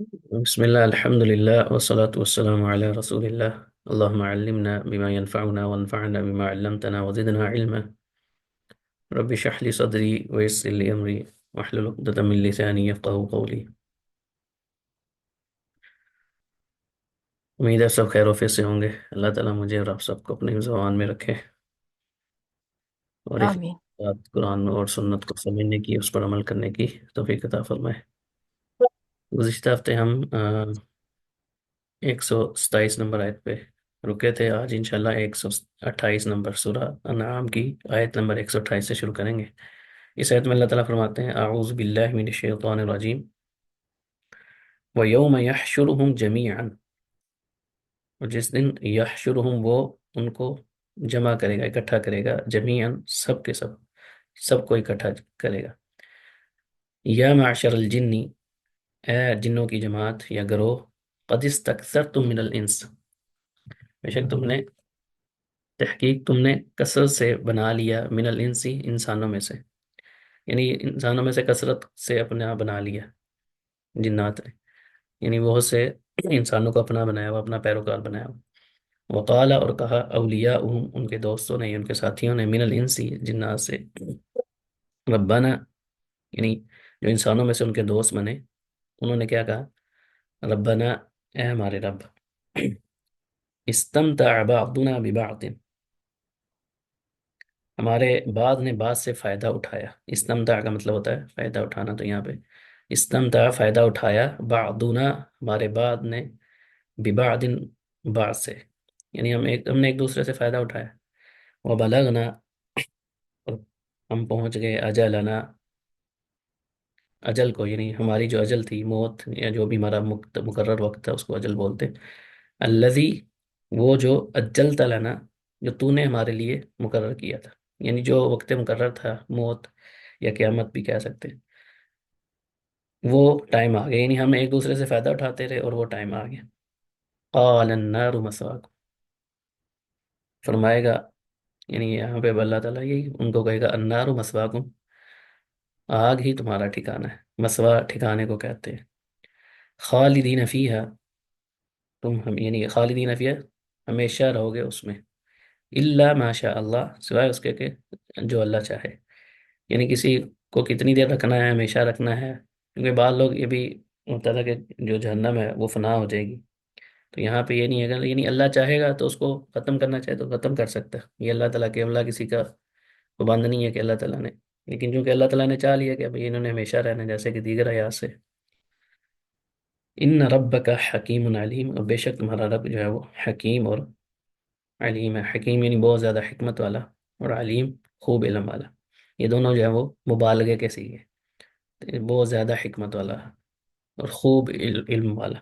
بسم الله الحمد لله والصلاة والسلام على رسول الله. اللهم علمنا بما ينفعنا وانفعنا بما علمتنا وزدنا علما. رب اشرح لي صدري ويسر لي أمري واحلل عقدة من لساني يفقهوا قولي. امید ہے سب خیر و سے ہوں گے. اللہ تعالیٰ مجھے اور آپ سب کو اپنی زبان میں رکھے اور آمین. بات قرآن اور سنت کو سمجھنے کی، اس پر عمل کرنے کی توفیق عطا فرمائے. گزشتہ ہفتے ہم 127 نمبر آیت پہ رکے تھے. آج انشاءاللہ 128 نمبر سورہ انعام کی آیت نمبر 128 سے شروع کریں گے. اس آیت میں اللہ تعالیٰ فرماتے ہیں: اعوذ باللہ من الشیطان الرجیم وَيَوْمَ يَحْشُرُهُمْ جَمِيعًا، اور جس دن یحشرہم، وہ ان کو جمع کرے گا، اکٹھا کرے گا، جمیعاً، سب کے سب، سب کو اکٹھا کرے گا. یا معشر الجن، اے جنوں کی جماعت یا گروہ، قد استکثرتم من الانس، بے شک تم نے، تحقیق تم نے کثرت سے بنا لیا، من الانسی، انسانوں میں سے، یعنی انسانوں میں سے کثرت سے اپنا بنا لیا جنات نے، یعنی بہت سے انسانوں کو اپنا بنایا ہوا، اپنا پیروکار بنایا ہوا. وقال، اور کہا، اولیاؤہم، ان کے دوستوں نے، ان کے ساتھیوں نے، من الانسی، جنات سے، ربنا، یعنی جو انسانوں میں سے ان کے دوست بنے، انہوں نے کیا کہا؟ ربنا، اے ہمارے رب، استمتع بعضنا ببعض، ہمارے بعض نے بعض سے فائدہ اٹھایا. استمتاع کا مطلب ہوتا ہے فائدہ اٹھانا، تو یہاں پہ استمتاع، فائدہ اٹھایا، بعضنا، ہمارے بعض نے، ببعض، بعض سے، یعنی ہم نے ایک دوسرے سے فائدہ اٹھایا. وبلغنا، اور ہم پہنچ گئے، اجلنا، اجل کو، یعنی ہماری جو اجل تھی، موت یا جو بھی ہمارا مقرر وقت تھا، اس کو اجل بولتے. الذی، وہ جو، اجلت لنا، جو تو نے ہمارے لیے مقرر کیا تھا، یعنی جو وقت مقرر تھا، موت یا قیامت بھی کہہ سکتے ہیں، وہ ٹائم آ گیا، یعنی ہم ایک دوسرے سے فائدہ اٹھاتے رہے اور وہ ٹائم آ گیا. قال النار مثواکم، فرمائے گا، یعنی یہاں پہ اللہ تعالیٰ یہی ان کو کہے گا، النار مثواکم، آگ ہی تمہارا ٹھکانہ ہے. مثوا ٹھکانے کو کہتے ہیں. خالدین فیہا، تم ہم، یعنی خالدین فیہا، ہمیشہ رہو گے اس میں. الا ما شاء اللہ، سوائے اس کے کہ جو اللہ چاہے، یعنی کسی کو کتنی دیر رکھنا ہے، ہمیشہ رکھنا ہے، کیونکہ بعض لوگ یہ بھی ہوتا تھا کہ جو جہنم ہے وہ فنا ہو جائے گی. تو یہاں پہ یہ نہیں ہے کہ یعنی اللہ چاہے گا تو اس کو ختم کرنا چاہے تو ختم کر سکتا ہے. یہ اللہ تعالیٰ کے، اللہ کسی کا پابند نہیں ہے کہ اللہ تعالیٰ نے، لیکن چونکہ اللہ تعالیٰ نے چاہ لیا کہ اب انہوں نے ہمیشہ رہنا ہے، جیسے کہ دیگر آیات سے. ان ربک حکیم علیم، اور بے شک تمہارا رب جو ہے وہ حکیم اور علیم ہے. حکیم یعنی بہت زیادہ حکمت والا، اور علیم خوب علم والا. یہ دونوں جو ہے وہ مبالغے کے سیغے، بہت زیادہ حکمت والا اور خوب علم والا.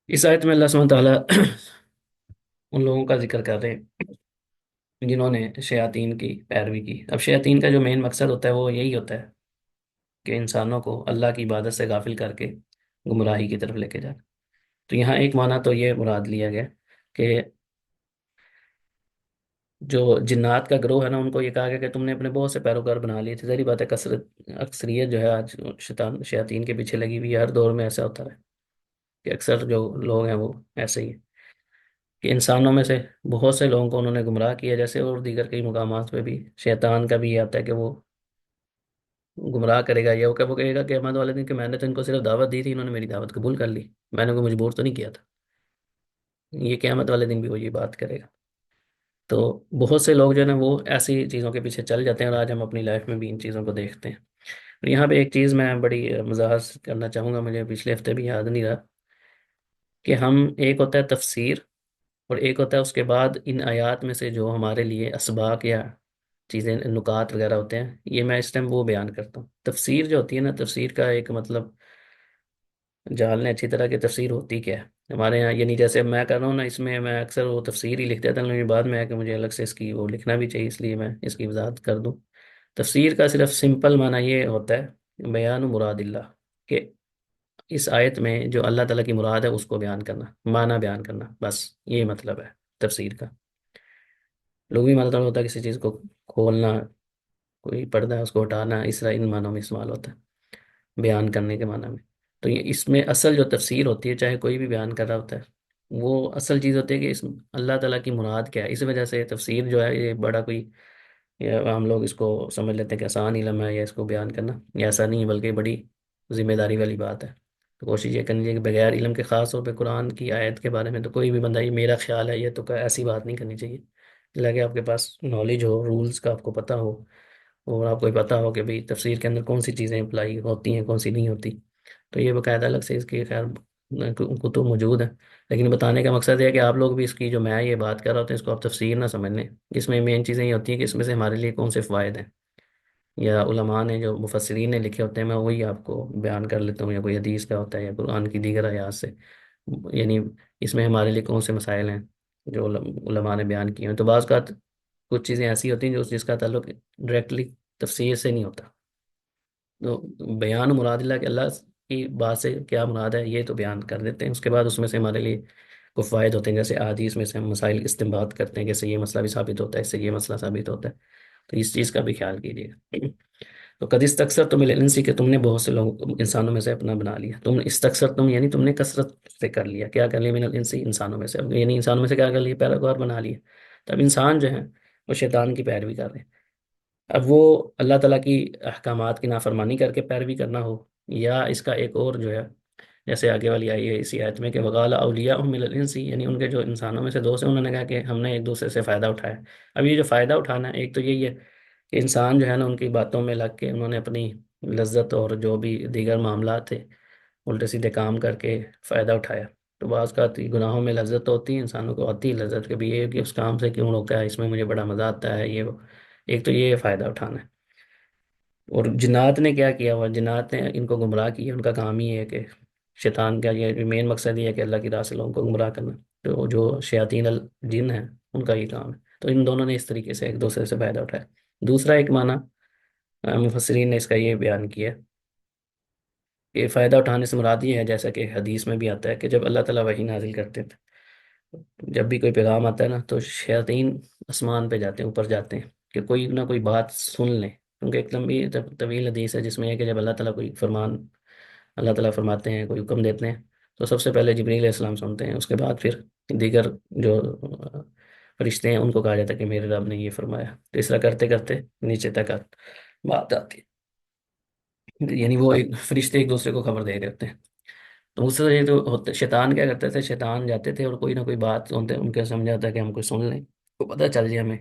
اس آیت میں اللہ سبحانہ تعالیٰ ان لوگوں کا ذکر کر رہے ہیں جنہوں نے شیاطین کی پیروی کی. اب شیاطین کا جو مین مقصد ہوتا ہے وہ یہی ہوتا ہے کہ انسانوں کو اللہ کی عبادت سے غافل کر کے گمراہی کی طرف لے کے جانا. تو یہاں ایک معنی تو یہ مراد لیا گیا کہ جو جنات کا گروہ ہے نا، ان کو یہ کہا گیا کہ تم نے اپنے بہت سے پیروکار بنا لیے تھے. ظاہری بات ہے، کثرت، اکثریت جو ہے آج شیاطین کے پیچھے لگی ہوئی ہے. ہر دور میں ایسا ہوتا ہے کہ اکثر جو لوگ ہیں وہ ایسے ہی ہیں کہ انسانوں میں سے بہت سے لوگوں کو انہوں نے گمراہ کیا. جیسے اور دیگر کئی مقامات پہ بھی شیطان کا بھی یہ آتا ہے کہ وہ گمراہ کرے گا، یا وہ کہے گا کہ قیامت والے دن کہ میں نے تو ان کو صرف دعوت دی تھی، انہوں نے میری دعوت قبول کر لی، میں نے کوئی مجبور تو نہیں کیا تھا. یہ قیامت والے دن بھی وہ یہ بات کرے گا. تو بہت سے لوگ جو ہے نا وہ ایسی چیزوں کے پیچھے چل جاتے ہیں، اور آج ہم اپنی لائف میں بھی ان چیزوں کو دیکھتے ہیں. اور یہاں پہ ایک چیز میں بڑی مزاح کرنا چاہوں گا، مجھے پچھلے ہفتے بھی یاد نہیں رہا، کہ ہم، ایک ہوتا ہے تفسیر، اور ایک ہوتا ہے اس کے بعد ان آیات میں سے جو ہمارے لیے اسباق یا چیزیں، نکات وغیرہ ہوتے ہیں، یہ میں اس ٹائم وہ بیان کرتا ہوں. تفسیر جو ہوتی ہے نا، تفسیر کا ایک مطلب جہال نے اچھی طرح کی تفسیر ہوتی کیا ہے ہمارے یہاں، یعنی جیسے میں کر رہا ہوں نا، اس میں میں اکثر وہ تفسیر ہی لکھ دیتا ہوں، لیکن بعد میں ہے کہ مجھے الگ سے اس کی وہ لکھنا بھی چاہیے، اس لیے میں اس کی وضاحت کر دوں. تفسیر کا صرف سمپل معنی یہ ہوتا ہے، بیان مراد اللہ، کہ اس آیت میں جو اللہ تعالیٰ کی مراد ہے اس کو بیان کرنا، معنی بیان کرنا، بس یہ مطلب ہے تفسیر کا. لغوی مطلب ہوتا ہے کسی چیز کو کھولنا، کوئی پردہ ہے اس کو ہٹانا، اس طرح ان معنوں میں استعمال ہوتا ہے بیان کرنے کے معنی میں. تو یہ اس میں اصل جو تفسیر ہوتی ہے، چاہے کوئی بھی بیان کر رہا ہوتا ہے، وہ اصل چیز ہوتی ہے کہ اس اللہ تعالیٰ کی مراد کیا ہے. اس وجہ سے تفسیر جو ہے یہ بڑا کوئی، یا ہم لوگ اس کو سمجھ لیتے ہیں کہ آسان علم ہے یا اس کو بیان کرنا، یہ ایسا نہیں ہے، بلکہ بڑی ذمہ داری والی بات ہے. تو کوشش یہ کرنی چاہیے کہ بغیر علم کے، خاص طور پہ قرآن کی آیت کے بارے میں، تو کوئی بھی بندہ یہ میرا خیال ہے یہ تو ایسی بات نہیں کرنی چاہیے. لگے آپ کے پاس نالج ہو، رولز کا آپ کو پتہ ہو، اور آپ کو یہ پتہ ہو کہ بھئی تفسیر کے اندر کون سی چیزیں اپلائی ہوتی ہیں، کون سی نہیں ہوتی. تو یہ باقاعدہ الگ سے اس کی خیر کتب موجود ہیں. لیکن بتانے کا مقصد یہ ہے کہ آپ لوگ بھی اس کی جو میں یہ بات کر رہا ہوتا ہے اس کو آپ تفسیر نہ سمجھ لیں. اس میں مین چیزیں یہ ہوتی ہیں کہ اس میں سے ہمارے لیے کون سے فوائد ہیں، یا علماء نے جو مفسرین نے لکھے ہوتے ہیں میں وہی آپ کو بیان کر لیتا ہوں، یا کوئی حدیث کا ہوتا ہے یا قرآن کی دیگر آیات سے. یعنی اس میں ہمارے لیے کون سے مسائل ہیں جو علماء نے بیان کیے ہیں. تو بعض کا کچھ چیزیں ایسی ہوتی ہیں جو جس کا تعلق ڈائریکٹلی تفسیر سے نہیں ہوتا. تو بیان مراد اللہ کہ اللہ کی بات سے کیا مراد ہے یہ تو بیان کر دیتے ہیں. اس کے بعد اس میں سے ہمارے لیے کچھ فوائد ہوتے ہیں، جیسے احادیث میں سے ہم مسائل استنباط کرتے ہیں، جیسے یہ مسئلہ بھی ثابت ہوتا ہے، اس سے یہ مسئلہ ثابت ہوتا ہے. تو اس چیز کا بھی خیال کیجیے گا. تو قد استکثر تم الانسی، کہ تم نے بہت سے لوگ انسانوں میں سے اپنا بنا لیا. تم استکثر تم یعنی تم نے کثرت سے کر لیا. کیا کر لیا؟ من الانسی، انسانوں میں سے. یعنی انسانوں میں سے کیا کر لیا؟ پیروکار بنا لیا. تو اب انسان جو ہیں وہ شیطان کی پیروی کر رہے ہیں. اب وہ اللہ تعالیٰ کی احکامات کی نافرمانی کر کے پیروی کرنا ہو، یا اس کا ایک اور جو ہے، جیسے آگے والی آئی ہے اسی آیت میں کہ وقال اولیاء من الانس، یعنی ان کے جو انسانوں میں سے دوست ہیں انہوں نے کہا کہ ہم نے ایک دوسرے سے فائدہ اٹھایا. اب یہ جو فائدہ اٹھانا ہے، ایک تو یہی ہے کہ انسان جو ہے نا ان کی باتوں میں لگ کے انہوں نے اپنی لذت اور جو بھی دیگر معاملات تھے الٹے سیدھے کام کر کے فائدہ اٹھایا. تو بعض کا گناہوں میں لذت ہوتی ہے، انسانوں کو آتی ہے لذت کہ بھی یہ کہ اس کام سے کیوں روکا ہے، اس میں مجھے بڑا مزہ آتا ہے یہ وہ. ایک تو یہ فائدہ اٹھانا ہے. اور جنات نے کیا کیا ہوا؟ جنات نے ان کو گمراہ کیا. ان کا کام ہی ہے کہ شیطان کا یہ مین مقصد یہ ہے کہ اللہ کی راہ سے لوگوں کو گمراہ کرنا. تو جو شیاطین الجن ہیں ان کا یہ کام ہے. تو ان دونوں نے اس طریقے سے ایک دوسرے سے فائدہ اٹھایا. دوسرا ایک معنی مفسرین نے اس کا یہ بیان کیا کہ فائدہ اٹھانے سے مراد یہ ہے، جیسا کہ حدیث میں بھی آتا ہے کہ جب اللہ تعالیٰ وحی نازل کرتے تھے، جب بھی کوئی پیغام آتا ہے نا تو شیاطین آسمان پہ جاتے ہیں، اوپر جاتے ہیں کہ کوئی نہ کوئی بات سن لیں. کیونکہ ایک لمبی طویل حدیث ہے جس میں یہ کہ جب اللہ تعالیٰ کوئی فرمان، اللہ تعالیٰ فرماتے ہیں، کوئی حکم دیتے ہیں، تو سب سے پہلے جبریل علیہ السلام سنتے ہیں. اس کے بعد پھر دیگر جو فرشتے ہیں ان کو کہا جاتا ہے کہ میرے رب نے یہ فرمایا. تو اس طرح کرتے کرتے نیچے تک بات آتی ہے. یعنی وہ ایک فرشتے ایک دوسرے کو خبر دے رہے ہوتے ہیں. تو اس سے جو ہوتے شیطان کیا کرتے تھے، شیطان جاتے تھے اور کوئی نہ کوئی بات سنتے، ان کو سمجھ آتا ہے کہ ہم کوئی سن لیں، کو پتہ چل جائے ہمیں.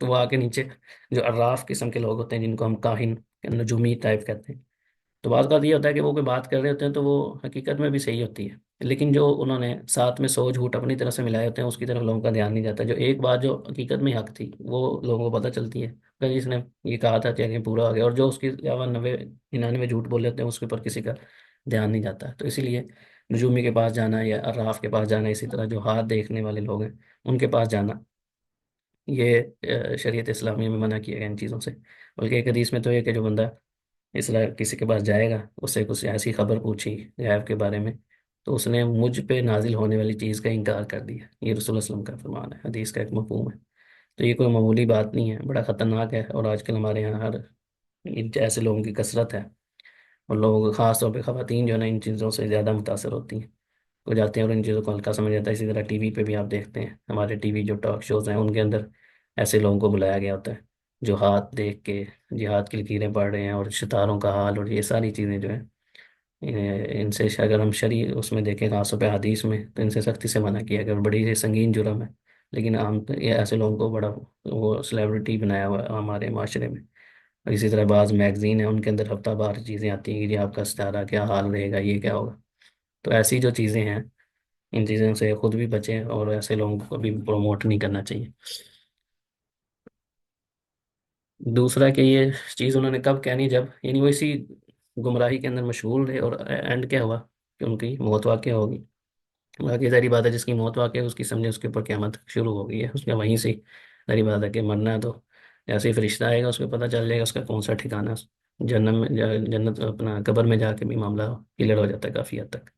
تو وہ آ کے نیچے جو عراف قسم کے لوگ ہوتے ہیں جن کو ہم کاہن، نجومی ٹائپ کہتے ہیں، تو بعض بات یہ ہوتا ہے کہ وہ کوئی بات کر رہے ہوتے ہیں تو وہ حقیقت میں بھی صحیح ہوتی ہے، لیکن جو انہوں نے ساتھ میں سو جھوٹ اپنی طرف سے ملائے ہوتے ہیں اس کی طرف لوگوں کا دھیان نہیں جاتا. جو ایک بات جو حقیقت میں حق تھی وہ لوگوں کو پتہ چلتی ہے کہ اس نے یہ کہا تھا کہ پورا ہو گیا، اور جو اس کے علاوہ 99 جھوٹ بولے ہوتے ہیں اس کے اوپر کسی کا دھیان نہیں جاتا. تو اسی لیے نجومی کے پاس جانا یا عراف کے پاس جانا، اسی طرح جو ہاتھ دیکھنے والے لوگ ہیں ان کے پاس جانا، یہ شریعت اسلامیہ میں منع کیا گیا ان چیزوں سے. بلکہ ایک حدیث میں تو یہ کہ جو بندہ اس طرح کسی کے پاس جائے گا، اس سے کچھ ایسی خبر پوچھی غیب کے بارے میں، تو اس نے مجھ پہ نازل ہونے والی چیز کا انکار کر دیا. یہ رسول اللہ علیہ وسلم کا فرمان ہے، حدیث کا ایک مفہوم ہے. تو یہ کوئی معمولی بات نہیں ہے، بڑا خطرناک ہے. اور آج کل ہمارے یہاں ہر ایسے لوگوں کی کثرت ہے، اور لوگ خاص طور پہ خواتین جو ہے نا ان چیزوں سے زیادہ متاثر ہوتی ہیں، وہ جاتے ہیں اور ان چیزوں کو ہلکا سمجھ جاتا ہے. اسی طرح ٹی وی پہ بھی آپ دیکھتے ہیں، ہمارے ٹی وی جو ٹاک شوز ہیں ان کے اندر ایسے لوگوں کو بلایا گیا ہوتا ہے جو ہاتھ دیکھ کے جہاد کی لکیریں پڑھ رہے ہیں، اور ستاروں کا حال اور یہ ساری چیزیں جو ہیں ان سے اگر ہم شرعی اس میں دیکھیں خاص طور پہ حدیث میں، تو ان سے سختی سے منع کیا گیا، اور بڑی ہی سنگین جرم ہے. لیکن عام یہ ایسے لوگوں کو بڑا وہ سلیبریٹی بنایا ہوا ہے ہمارے معاشرے میں. اور اسی طرح بعض میگزین ہیں ان کے اندر ہفتہ بار چیزیں آتی ہیں کہ جی آپ کا ستارہ کیا حال رہے گا، یہ کیا ہوگا. تو ایسی جو چیزیں ہیں ان چیزوں سے خود بھی بچیں، اور ایسے لوگوں کو بھی پروموٹ نہیں کرنا چاہیے. دوسرا کہ یہ چیز انہوں نے کب کہنی؟ جب یعنی وہ اسی گمراہی کے اندر مشغول رہے، اور اینڈ کیا ہوا کہ ان کی موت واقع ہوگی. باقی ظاہری بات ہے جس کی موت واقع ہے اس کی سمجھے اس کے اوپر قیامت شروع ہو گئی ہے، اس میں وہیں سے ظاہری بات ہے کہ مرنا ہے. تو جیسے ہی فرشتہ آئے گا اس کو پتہ چل جائے گا اس کا کون سا ٹھکانہ ہے. جنت میں جنت اپنا قبر میں جا کے بھی معاملہ کلیئر ہو جاتا ہے کافی حد تک.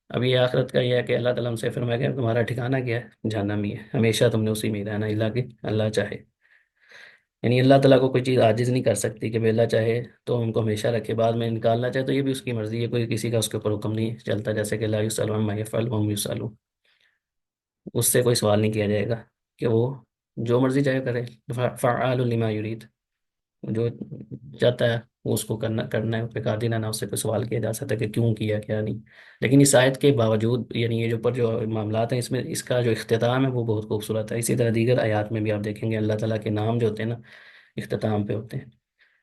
اب یہ آخرت کا یہ ہے کہ اللہ تعالیٰ ہم سے فرمایا کہ تمہارا ٹھکانہ کیا ہے؟ جہنم ہی ہے، ہمیشہ تم نے اسی میں رہنا، اللہ کہ اللہ چاہے. یعنی اللہ تعالیٰ کو کوئی چیز عاجز نہیں کر سکتی کہ اللہ چاہے تو ہم کو ہمیشہ رکھے، بعد میں نکالنا چاہے تو یہ بھی اس کی مرضی ہے، کوئی کسی کا اس کے اوپر حکم نہیں چلتا، جیسے کہ لا یسأل عما یفعل وهم یسألون، اس سے کوئی سوال نہیں کیا جائے گا کہ وہ جو مرضی چاہے کرے، فعال لما یرید، جو چاہتا ہے وہ اس کو کرنا ہے، پہ قادر نہ اس سے کوئی سوال کیا جا سکتا ہے کہ کیوں کیا کیا نہیں۔ لیکن اس آیت کے باوجود یعنی یہ جو پر جو معاملات ہیں اس میں اس کا جو اختتام ہے وہ بہت خوبصورت ہے، اسی طرح دیگر آیات میں بھی آپ دیکھیں گے اللہ تعالیٰ کے نام جو ہوتے ہیں نا اختتام پہ ہوتے ہیں،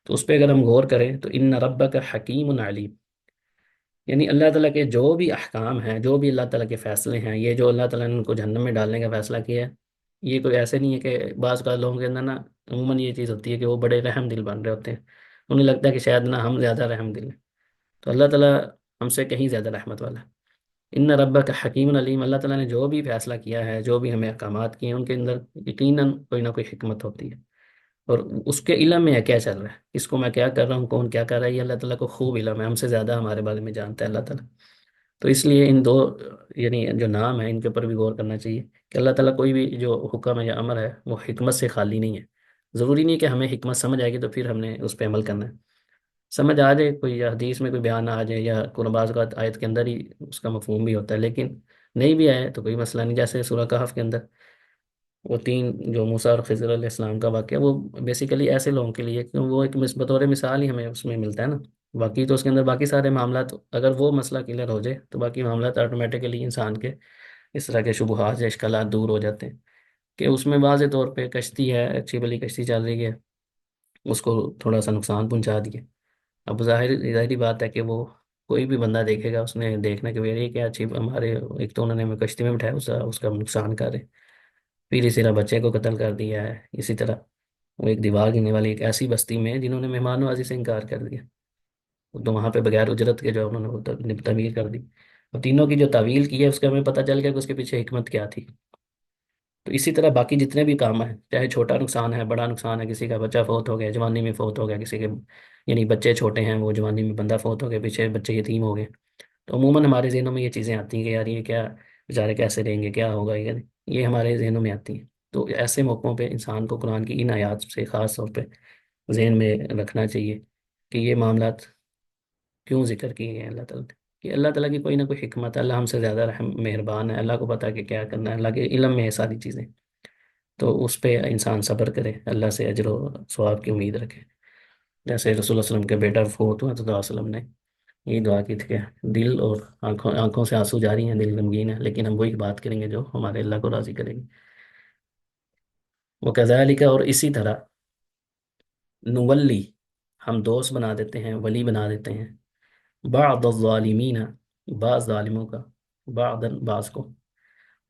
تو اس پہ اگر ہم غور کریں تو ان ربک حکیم علیم، یعنی اللہ تعالیٰ کے جو بھی احکام ہیں، جو بھی اللہ تعالیٰ کے فیصلے ہیں، یہ جو اللہ تعالیٰ نے ان کو جہنم میں ڈالنے کا فیصلہ کیا ہے، یہ کوئی ایسے نہیں ہے کہ بعض کا لوگوں کے اندر نا عموماً یہ چیز ہوتی ہے کہ وہ بڑے رحم دل بن رہے ہوتے ہیں، انہیں لگتا ہے کہ شاید نا ہم زیادہ رحم دل ہیں، تو اللہ تعالیٰ ہم سے کہیں زیادہ رحمت والا ہے۔ ان ربک حکیم علیم، اللہ تعالیٰ نے جو بھی فیصلہ کیا ہے، جو بھی ہمیں احکامات کیے ہیں، ان کے اندر یقیناً کوئی نہ کوئی حکمت ہوتی ہے، اور اس کے علم میں ہے کیا چل رہا ہے، اس کو میں کیا کر رہا ہوں، کون کیا کر رہا ہے، یہ اللہ تعالیٰ کو خوب علم ہے، ہم سے زیادہ ہمارے بارے میں جانتا ہے اللہ تعالیٰ۔ تو اس لیے ان دو یعنی جو نام ہیں ان کے اوپر بھی غور کرنا چاہیے کہ اللہ تعالیٰ کوئی بھی جو حکم ہے یا امر ہے وہ حکمت سے خالی نہیں ہے، ضروری نہیں کہ ہمیں حکمت سمجھ آئے گی تو پھر ہم نے اس پہ عمل کرنا ہے، سمجھ آ جائے کوئی یا حدیث میں کوئی بیان آ جائے یا قرآن بعض اوقات آیت کے اندر ہی اس کا مفہوم بھی ہوتا ہے، لیکن نہیں بھی آئے تو کوئی مسئلہ نہیں، جیسے سورہ کہف کے اندر وہ تین جو موسیٰ اور خضر علیہ السلام کا واقعہ، وہ بیسیکلی ایسے لوگوں کے لیے کہ وہ ایک بطور مثال ہی ہمیں اس میں ملتا ہے نا، باقی تو اس کے اندر باقی سارے معاملات اگر وہ مسئلہ کلیئر ہو جائے تو باقی معاملات آٹومیٹیکلی انسان کے اس طرح کے شبہات یا اشکالات دور ہو جاتے ہیں، کہ اس میں واضح طور پہ کشتی ہے، اچھی بلی کشتی چل رہی ہے، اس کو تھوڑا سا نقصان پہنچا دیا، اب ظاہری بات ہے کہ وہ کوئی بھی بندہ دیکھے گا اس نے دیکھنا کہ یہ کیا اچھی ہمارے ایک تو انہوں نے ہمیں کشتی میں بٹھایا، اس کا نقصان کرے، پھر اسی طرح بچے کو قتل کر دیا ہے، اسی طرح وہ ایک دیوار گرنے والی ایک ایسی بستی میں جنہوں نے مہمان نوازی سے انکار کر دیا، تو وہاں پہ بغیر اجرت کے جو انہوں نے وہ تعمیر کر دی، اور تینوں کی جو تعویل کی ہے اس کا ہمیں پتہ چل گیا کہ اس کے پیچھے حکمت کیا تھی۔ تو اسی طرح باقی جتنے بھی کام ہیں، چاہے چھوٹا نقصان ہے بڑا نقصان ہے، کسی کا بچہ فوت ہو گیا جوانی میں فوت ہو گیا، کسی کے یعنی بچے چھوٹے ہیں وہ جوانی میں بندہ فوت ہو گیا، پیچھے بچے یتیم ہو گئے، تو عموماً ہمارے ذہنوں میں یہ چیزیں آتی ہیں کہ یار یہ کیا بیچارے کیسے رہیں گے، کیا ہوگا، یہ ہمارے ذہنوں میں آتی ہیں، تو ایسے موقعوں پہ انسان کو قرآن کی ان آیات سے خاص طور پہ ذہن میں رکھنا چاہیے کہ یہ معاملات کیوں ذکر کیے گئے ہیں اللہ تعالیٰ نے، کہ اللہ تعالیٰ کی کوئی نہ کوئی حکمت ہے، اللہ ہم سے زیادہ رحم مہربان ہے، اللہ کو پتہ ہے کہ کیا کرنا ہے، اللہ کے علم میں ہے ساری چیزیں، تو اس پہ انسان صبر کرے، اللہ سے اجر و ثواب کی امید رکھے، جیسے رسول اللہ صلی اللہ علیہ وسلم کے بیٹا فوت ہوا تو دعا وسلم نے یہی دعا کی تھی کہ دل اور آنکھوں سے آنسو جاری ہیں، دل غمگین ہے، لیکن ہم وہی بات کریں گے جو ہمارے اللہ کو راضی کرے گی۔ وہ کذالک، اور اسی طرح نولی، ہم دوست بنا دیتے ہیں، ولی بنا دیتے ہیں، بعض الظالمین، بعض ظالموں کا، بعض کو،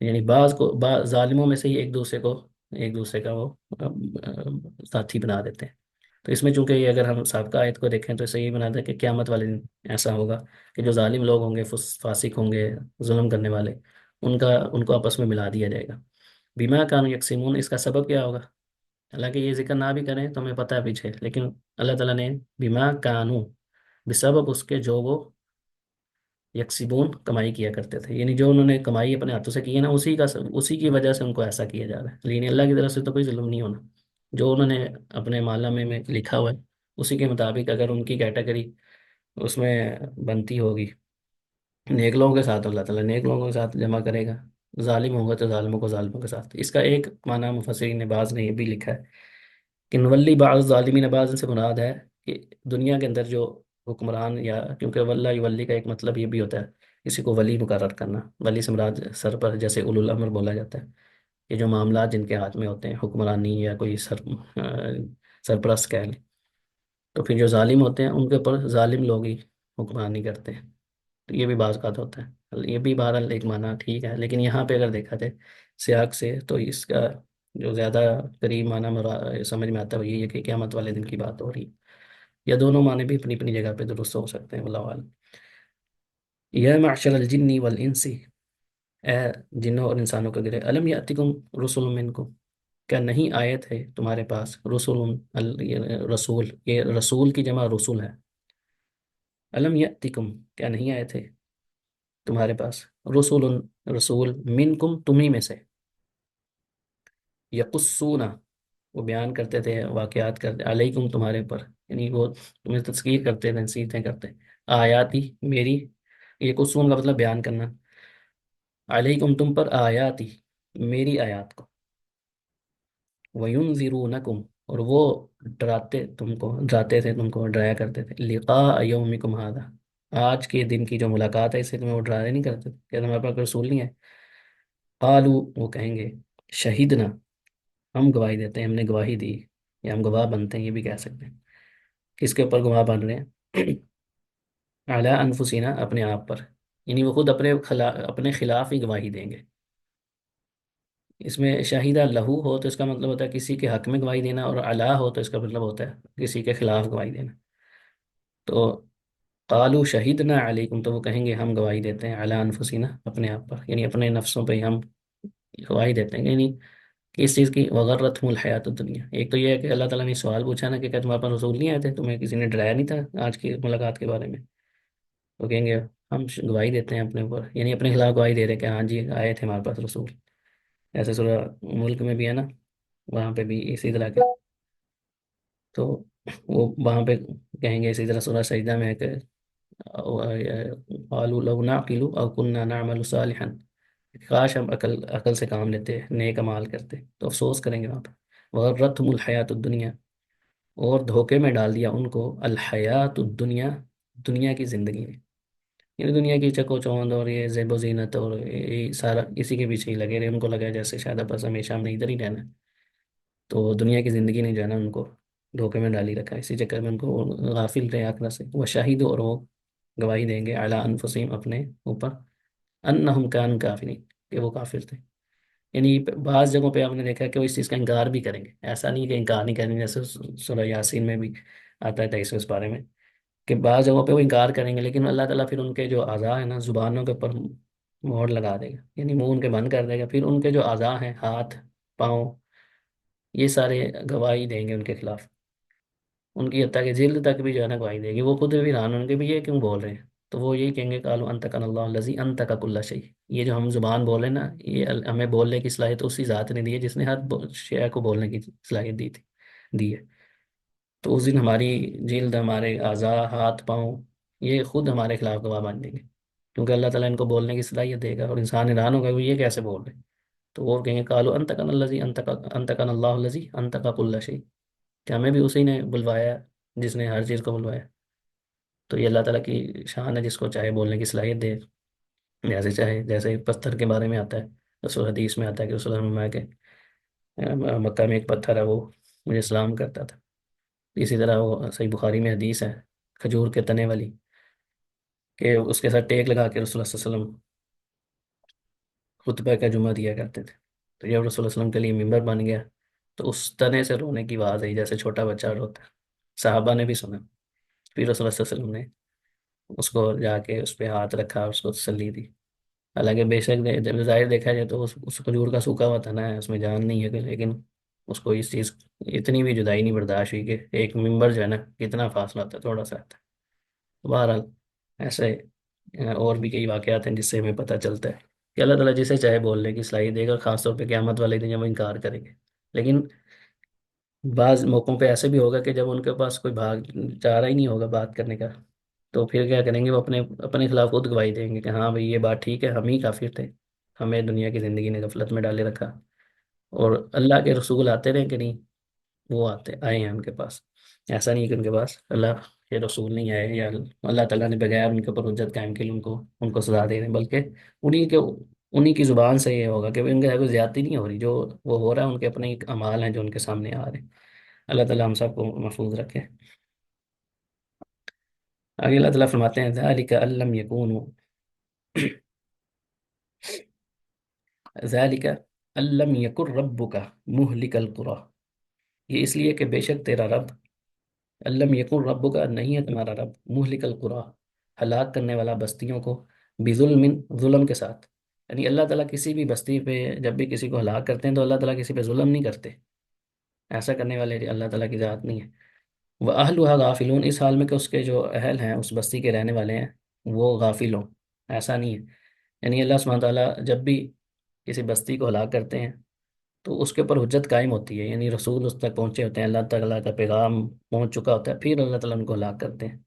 یعنی بعض ظالموں میں سے ہی ایک دوسرے کا وہ ساتھی بنا دیتے ہیں، تو اس میں چونکہ یہ اگر ہم سابقہ آیت کو دیکھیں تو اسے یہ بنا دیں کہ قیامت والے دن ایسا ہوگا کہ جو ظالم لوگ ہوں گے، فاسق ہوں گے، ظلم کرنے والے، ان کو آپس میں ملا دیا جائے گا، بما کانوا یکسمون، اس کا سبب کیا ہوگا، حالانکہ یہ ذکر نہ بھی کریں تو ہمیں پتہ ہے پیچھے، لیکن اللہ تعالیٰ نے بما کانوا، بسبب اس کے جو وہ یکسبون کمائی کیا کرتے تھے، یعنی جو انہوں نے کمائی اپنے ہاتھوں سے کی ہے نا، اسی کی وجہ سے ان کو ایسا کیا جا رہا ہے، لیکن اللہ کی طرف سے تو کوئی ظلم نہیں ہونا، جو انہوں نے اپنے معاملہ میں لکھا ہوا ہے اسی کے مطابق اگر ان کی کیٹیگری اس میں بنتی ہوگی، نیک لوگوں کے ساتھ اللہ تعالیٰ نیک لوگوں کے ساتھ جمع کرے گا، ظالم ہوگا تو ظالموں کو ظالموں کے ساتھ، اس کا ایک معنی مفسرین بعض نے یہ بھی لکھا ہے کہ نولی بعض ظالمین، بعض سے مراد ہے کہ دنیا کے اندر جو حکمران، یا کیونکہ ولی ولی کا ایک مطلب یہ بھی ہوتا ہے کسی کو ولی مقرر کرنا، ولی سے مراد سر پر جیسے اولو الامر بولا جاتا ہے، یہ جو معاملات جن کے ہاتھ میں ہوتے ہیں، حکمرانی یا کوئی سرپرست کہہ لیں، تو پھر جو ظالم ہوتے ہیں ان کے اوپر ظالم لوگ ہی حکمرانی کرتے ہیں، تو یہ بھی بعض اوقات ہوتا ہے، یہ بھی بہرحال ایک معنی ٹھیک ہے، لیکن یہاں پہ اگر دیکھا جائے سیاق سے تو اس کا جو زیادہ قریب معنی سمجھ میں آتا ہے وہ یہ ہے کہ قیامت والے دن کی بات ہو رہی ہے، یا دونوں معنی بھی اپنی اپنی جگہ پہ درست ہو سکتے ہیں، اللہ عالم۔ یا معشر الجن والانس، اے جنوں اور انسانوں کا گرے، الم یاتکم رسل منکم، کیا نہیں آئے تھے تمہارے پاس رسول، یہ رسول، یہ رسول کی جمع رسول ہے، الم یاتکم کیا نہیں آئے تھے تمہارے پاس، رسول، رسول، منکم تمہیں میں سے، یقصون وہ بیان کرتے تھے واقعات کرتے علیکم تمہارے اوپر، یعنی وہ تمہیں تذکیر کرتے تھے، نصیحتیں کرتے، آیاتی میری، یہ قصون کا مطلب بیان کرنا، علیکم تم پر آیاتی میری آیات کو، وَيُنذِرُونَكُمْ اور وہ ڈراتے تھے تم کو، ڈرایا کرتے تھے، لقاء یومکم ھذا آج کے دن کی جو ملاقات ہے اس سے تمہیں وہ ڈرایا نہیں کرتے تھے کہ تمہارے پاس کوئی رسول نہیں ہے، قالوا وہ کہیں گے، شہیدنا ہم گواہی دیتے ہیں، ہم نے گواہی دی، یا ہم گواہ بنتے ہیں، یہ بھی کہہ سکتے ہیں، کس کے اوپر گواہ بن رہے ہیں؟ علی انفسنا اپنے آپ پر، یعنی وہ خود اپنے خلاف ہی گواہی دیں گے۔ اس میں شاہدہ لہو ہو تو اس کا مطلب ہوتا ہے کسی کے حق میں گواہی دینا، اور علا ہو تو اس کا مطلب ہوتا ہے کسی کے خلاف گواہی دینا۔ تو قالوا شہیدنا علیکم تو وہ کہیں گے ہم گواہی دیتے ہیں علی انفسنا اپنے آپ پر، یعنی اپنے نفسوں پہ ہی ہم گواہی دیتے ہیں، یعنی اس چیز کی وغرتہم الحیات الدنیا، ایک تو یہ ہے کہ اللہ تعالیٰ نے سوال پوچھا نا کہ کیا تمہارے پاس رسول نہیں آئے تھے، تمہیں کسی نے ڈرایا نہیں تھا آج کی ملاقات کے بارے میں؟ وہ کہیں گے ہم گواہی دیتے ہیں اپنے اوپر، یعنی اپنے خلاف گواہی دے رہے کہ ہاں جی آئے تھے ہمارے پاس رسول۔ ایسے سورہ ملک میں بھی ہے نا، وہاں پہ بھی اسی طرح کے، تو وہ وہاں پہ کہیں گے اسی طرح سورہ سجدہ میں ہے کہ قالوا لو نعقل او كنا نعمل صالحا، کاش ہم عقل سے کام لیتے، نیک اعمال کرتے، تو افسوس کریں گے وہاں پہ۔ وغرتهم الحیات الدنیا اور دھوکے میں ڈال دیا ان کو الحیات الدنیا دنیا کی زندگی نے، یعنی دنیا کی چکو چوند اور یہ زیب و زینت اور یہ سارا اسی کے پیچھے ہی لگے رہے، ان کو لگا جیسے شاید اب بس ہمیشہ ہم نے ادھر ہی رہنا ہے، تو دنیا کی زندگی نے جو ہے نا ان کو دھوکے میں ڈالی رکھا ہے، اسی چکر میں ان کو غافل رہے آخرت سے۔ وہ شاہد اور وہ گواہی دیں گے اعلیٰ انفسہم اپنے اوپر، انہم کانوا کافرین کہ وہ کافر تھے، یعنی بعض جگہوں پہ آپ نے دیکھا کہ وہ اس چیز کا انکار بھی کریں گے، ایسا نہیں کہ انکار نہیں کریں گے، جیسے سورہ یاسین میں بھی آتا ہے 23 اس بارے میں کہ بعض جگہوں پہ وہ انکار کریں گے، لیکن اللہ تعالیٰ پھر ان کے جو اعضاء ہیں نا زبانوں کے اوپر مہر لگا دے گا، یعنی منہ ان کے بند کر دے گا، پھر ان کے جو اعضاء ہیں ہاتھ پاؤں یہ سارے گواہی دیں گے ان کے خلاف، ان کی حتیٰ کہ جلد تک بھی جو ہے نا گواہی دے گی، وہ خود بھی حیران ہوں گے بھی یہ کیوں بول رہے ہیں، تو وہ یہی کہیں گے قالوا انطقنا اللہ الذی انطق کل شیء، یہ جو ہم زبان بولے نا یہ ہمیں بولنے کی صلاحیت اسی ذات نے دی ہے جس نے ہر شے کو بولنے کی صلاحیت دی ہے، تو اس دن ہماری جلد، ہمارے اعضاء، ہاتھ پاؤں یہ خود ہمارے خلاف گواہ بن جائیں گے، کیونکہ اللہ تعالیٰ ان کو بولنے کی صلاحیت دے گا، اور انسان حیران ہوگا کہ وہ یہ کیسے بول رہے ہیں، تو وہ کہیں گے قالوا انطقنا الذی انطقنا اللہ الذی انطق کل شیء، کہ ہمیں بھی اسی نے بلوایا جس نے ہر چیز کو بلوایا، تو یہ اللہ تعالیٰ کی شان ہے، جس کو چاہے بولنے کی صلاحیت دے جیسے چاہے، جیسے پتھر کے بارے میں آتا ہے رسول حدیث میں آتا ہے کہ رسول اللہ نے فرمایا کہ مکہ میں ایک پتھر ہے وہ مجھے سلام کرتا تھا، اسی طرح وہ صحیح بخاری میں حدیث ہے کھجور کے تنے والی کہ اس کے ساتھ ٹیک لگا کے رسول اللہ صلی اللہ علیہ وسلم خطبہ کا جمعہ دیا کرتے تھے، تو جب رسول اللہ صلی اللہ علیہ وسلم کے لیے ممبر بن گیا تو اس تنے سے رونے کی آواز آئی جیسے چھوٹا بچہ روتا ہے، صحابہ نے بھی سنا، پھر رسول اللہ صلی اللہ علیہ وسلم نے اس کو جا کے اس پہ ہاتھ رکھا، اس کو تسلی دی، حالانکہ بے شک جب ظاہر دیکھا جائے تو اس کھجور کا سوکھا ہوا تھا نا، اس میں جان نہیں ہے لیکن اس کو اس چیز اتنی بھی جدائی نہیں برداشت ہوئی کہ ایک ممبر جو ہے نا کتنا فاصلہ ہوتا ہے، تھوڑا سا آتا ہے، بہرحال ایسے اور بھی کئی واقعات ہیں جس سے ہمیں پتہ چلتا ہے کہ اللہ تعالیٰ جسے چاہے بولنے کی صلاحیت دے گا، خاص طور پہ قیامت والے دن جب وہ انکار کریں گے، لیکن بعض موقعوں پہ ایسے بھی ہوگا کہ جب ان کے پاس کوئی چارہ ہی نہیں ہوگا بات کرنے کا، تو پھر کیا کریں گے، وہ اپنے اپنے خلاف خود گواہی دیں گے کہ ہاں بھائی یہ بات ٹھیک ہے، ہم ہی کافر تھے، ہمیں دنیا کی زندگی نے غفلت میں ڈالے رکھا، اور اللہ کے رسول آتے رہے کہ نہیں، وہ آئے ہیں ان کے پاس، ایسا نہیں کہ ان کے پاس اللہ کے رسول نہیں آئے، یا اللہ تعالیٰ نے بغیر ان کے اوپر حجت قائم کی ان کو سزا دے رہے ہیں، بلکہ انہی کی زبان سے یہ ہوگا کہ ان کے کوئی زیادتی نہیں ہو رہی، جو وہ ہو رہا ہے ان کے اپنے اعمال ہیں جو ان کے سامنے آ رہے ہیں۔ اللہ تعالیٰ ہم سب کو محفوظ رکھے۔ آگے اللہ تعالیٰ فرماتے ہیں ذَلِكَ أَن لَّمْ يَكُونُوا ذَلِكَ أَن لَّمْ يَكُن رَّبُّكَ مُهْلِكَ الْقُرَىٰ، یہ اس لیے کہ بے شک تیرا رب، لم یکن ربک نہیں ہے تمہارا رب، مہلک القریٰ ہلاک کرنے والا بستیوں کو، بظلم ظلم کے ساتھ، یعنی اللہ تعالیٰ کسی بھی بستی پہ جب بھی کسی کو ہلاک کرتے ہیں تو اللہ تعالیٰ کسی پہ ظلم نہیں کرتے، ایسا کرنے والے اللہ تعالیٰ کی ذات نہیں ہے، وہ اہلھا غافلون اس حال میں کہ اس کے جو اہل ہیں اس بستی کے رہنے والے ہیں وہ غافل ہوں، ایسا نہیں ہے، یعنی اللہ سبحانہ تعالیٰ جب بھی کسی بستی کو ہلاک کرتے ہیں تو اس کے اوپر حجت قائم ہوتی ہے، یعنی رسول اس تک پہنچے ہوتے ہیں، اللہ تعالیٰ کا پیغام پہنچ چکا ہوتا ہے، پھر اللہ تعالیٰ ان کو ہلاک کرتے ہیں۔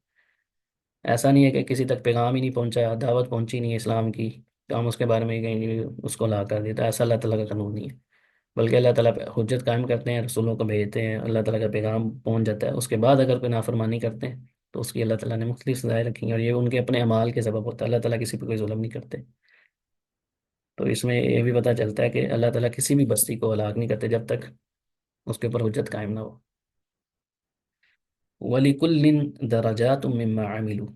ایسا نہیں ہے کہ کسی تک پیغام ہی نہیں پہنچا، دعوت پہنچی نہیں ہے اسلام کی، تو ہم اس کے بارے میں کہیں گے اس کو ہلاک کر دیتا، ایسا اللہ تعالیٰ کا قانون نہیں ہے۔ بلکہ اللہ تعالیٰ پہ حجت قائم کرتے ہیں، رسولوں کو بھیجتے ہیں، اللہ تعالیٰ کا پیغام پہنچ جاتا ہے، اس کے بعد اگر کوئی نافرمانی کرتے ہیں تو اس کی اللہ تعالیٰ نے مختلف سزائیں رکھی ہیں، اور یہ ان کے اپنے اعمال کے سبب ہوتا ہے، اللہ تعالیٰ کسی پہ کوئی ظلم نہیں کرتے۔ تو اس میں یہ بھی پتہ چلتا ہے کہ اللہ تعالیٰ کسی بھی بستی کو ہلاک نہیں کرتے جب تک اس کے اوپر حجت قائم نہ ہو۔ وَلِكُلٍّ دَرَجَاتٌ مِّمَّا عَمِلُوا،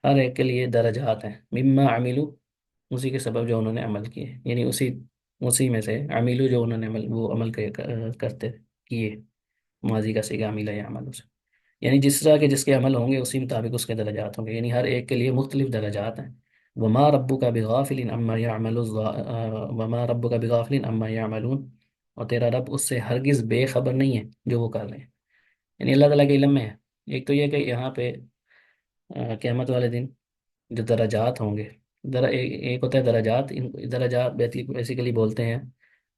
ہر ایک کے لیے درجات ہیں، مما عملو، اسی کے سبب جو انہوں نے عمل کیے، یعنی اسی میں سے عملو جو انہوں نے وہ عمل کرتے کیے، ماضی کا صیغہ عمل یا عمل سے، یعنی جس طرح کے جس کے عمل ہوں گے اسی مطابق اس کے درجات ہوں گے، یعنی ہر ایک کے لیے مختلف درجات ہیں۔ وما ربک بغافل عما یعمل وما ربک بغافل عما یعملون، اور تیرا رب اس سے ہرگز بے خبر نہیں ہے جو وہ کر رہے ہیں، یعنی اللہ تعالیٰ کے علم میں ہے۔ ایک تو یہ کہ یہاں پہ قیامت والے دن جو درجات ہوں گے، ایک ہوتا ہے درجات، درجات بیسیکلی بولتے ہیں